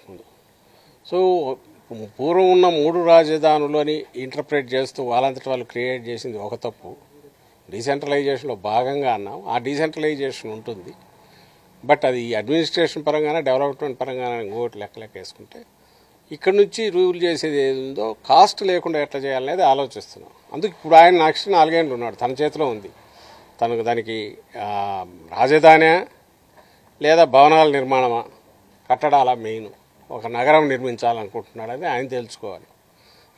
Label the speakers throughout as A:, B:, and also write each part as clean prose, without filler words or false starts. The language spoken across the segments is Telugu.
A: ముందు. సో పూర్వం ఉన్న 3 రాజధానులని ఇంటర్ప్రిట్ చేస్తూ వాళ్ళంతటి వాళ్ళు క్రియేట్ చేసింది ఒక తప్పు. డీసెంట్రలైజేషన్లో భాగంగా అన్నాం. ఆ డీసెంట్రలైజేషన్ ఉంటుంది, బట్ అది అడ్మినిస్ట్రేషన్ పరంగానే డెవలప్మెంట్ పరంగానే ఇంకోటి లెక్క వేసుకుంటే ఇక్కడ నుంచి రూల్ చేసేది ఏది ఉందో కాస్ట్ లేకుండా ఎట్లా చేయాలనేది ఆలోచిస్తున్నాం. అందుకు ఇప్పుడు ఆయన నెక్స్ట్ 4 ఏళ్ళు ఉన్నాడు, తన చేతిలో ఉంది. తనకు దానికి రాజధాని లేదా భవనాల నిర్మాణమా, కట్టడాల మెయిన్ ఒక నగరం నిర్మించాలనుకుంటున్నాడు అని ఆయన తెలుసుకోవాలి.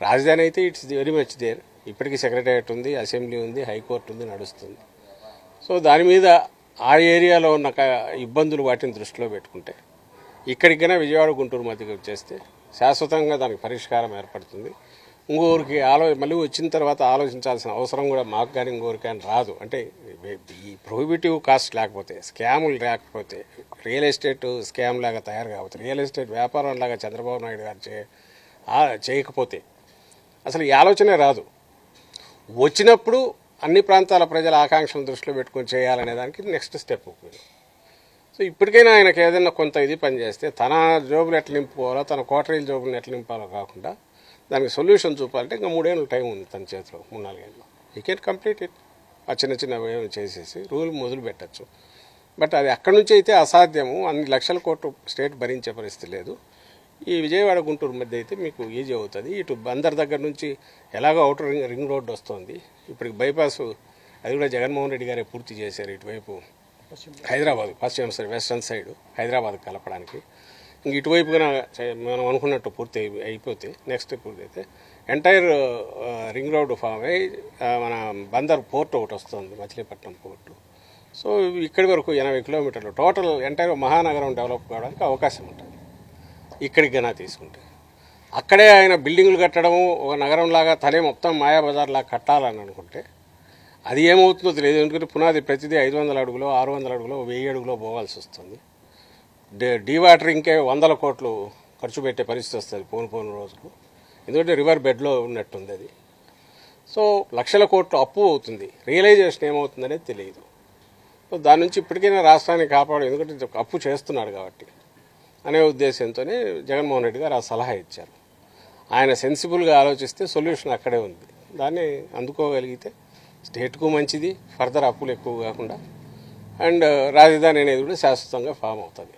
A: రాజధాని అయితే ఇట్స్ వెరీ మచ్ దేర్. ఇప్పటికీ సెక్రటేరియట్ ఉంది, అసెంబ్లీ ఉంది, హైకోర్టు ఉంది, నడుస్తుంది. సో దాని మీద ఆ ఏరియాలో ఉన్న ఇబ్బందులు వాటిని దృష్టిలో పెట్టుకుంటే ఇక్కడికైనా విజయవాడ గుంటూరు మధ్యకి వచ్చేస్తే శాశ్వతంగా దానికి పరిష్కారం ఏర్పడుతుంది. ఇంకోరికి మళ్ళీ వచ్చిన తర్వాత ఆలోచించాల్సిన అవసరం కూడా మాకు కానీ ఇంకోరికి కానీ రాదు. అంటే ఈ ప్రొహిబిటివ్ కాస్ట్ లేకపోతే, స్కాములు లేకపోతే, రియల్ ఎస్టేట్ స్కామ్ లాగా తయారు కాకపోతే, రియల్ ఎస్టేట్ వ్యాపారం లాగా చంద్రబాబు నాయుడు గారు చేయకపోతే అసలు ఈ ఆలోచనే రాదు. వచ్చినప్పుడు అన్ని ప్రాంతాల ప్రజల ఆకాంక్షలను దృష్టిలో పెట్టుకొని చేయాలనే దానికి నెక్స్ట్ స్టెప్. సో ఇప్పటికైనా ఆయనకు ఏదైనా కొంత ఇది పనిచేస్తే తన జోబులు ఎట్లా నింపుకోవాలో, తన కోటరీల జోబులను ఎట్లా నింపాలో కాకుండా దానికి సొల్యూషన్ చూపాలంటే ఇంకా 3 ఏళ్ళు టైం ఉంది తన చేతిలో, 3-4 ఏళ్ళు. You can complete it. ఆ చిన్న ఏమైనా చేసేసి రూల్ మొదలు పెట్టచ్చు. బట్ అది అక్కడి నుంచి అయితే అసాధ్యము. అన్ని లక్షల కోట్లు స్టేట్ భరించే పరిస్థితి లేదు. ఈ విజయవాడ గుంటూరు మధ్య అయితే మీకు ఈజీ అవుతుంది. ఇటు బందర్ దగ్గర నుంచి ఎలాగో అవుటర్ రింగ్ రోడ్డు వస్తుంది. ఇప్పటికి బైపాస్ అది కూడా జగన్మోహన్ రెడ్డి గారే పూర్తి చేశారు. ఇటువైపు హైదరాబాద్ పశ్చిమ సైడ్, వెస్ట్రన్ సైడ్ హైదరాబాద్ కలపడానికి. ఇంక ఇటువైపుగా మనం అనుకున్నట్టు పూర్తి అయిపోతే నెక్స్ట్ పూర్తి అయితే ఎంటైర్ రింగ్ రోడ్డు ఫామ్ అయ్యి మన బందర్ పోర్ట్ ఒకటి వస్తుంది, మచిలీపట్నం పోర్టు. సో ఇక్కడి వరకు 80 కిలోమీటర్లు టోటల్ ఎంటైర్ మహానగరం డెవలప్ కావడానికి అవకాశం ఉంటుంది ఇక్కడికి గనా తీసుకుంటే. అక్కడే ఆయన బిల్డింగులు కట్టడము, ఒక నగరంలాగా తనే మొత్తం మాయాబజార్లాగా కట్టాలని అనుకుంటే అది ఏమవుతుందో తెలియదు. ఎందుకంటే పునాది ప్రతిదీ 500 అడుగులో, 600 అడుగులో, 1000 అడుగులో పోవాల్సి వస్తుంది. డీవాటరింగ్కే 100 కోట్లు ఖర్చు పెట్టే పరిస్థితి వస్తుంది పోను రోజుకు. ఎందుకంటే రివర్ బెడ్లో ఉన్నట్టుంది అది. సో లక్షల కోట్లు అప్పు అవుతుంది. రియలైజేషన్ ఏమవుతుందనేది తెలియదు. సో దాని నుంచి ఇప్పటికైనా రాష్ట్రాన్ని కాపాడు, ఎందుకంటే అప్పు చేస్తున్నాడు కాబట్టి అనే ఉద్దేశంతోనే జగన్మోహన్ రెడ్డి గారు ఆ సలహా ఇచ్చారు. ఆయన సెన్సిబుల్గా ఆలోచిస్తే సొల్యూషన్ అక్కడే ఉంది. దాన్ని అందుకోగలిగితే స్టేట్కు మంచిది, ఫర్దర్ అప్పులు ఎక్కువ కాకుండా, అండ్ రాజధాని అనేది కూడా శాశ్వతంగా ఫామ్ అవుతుంది.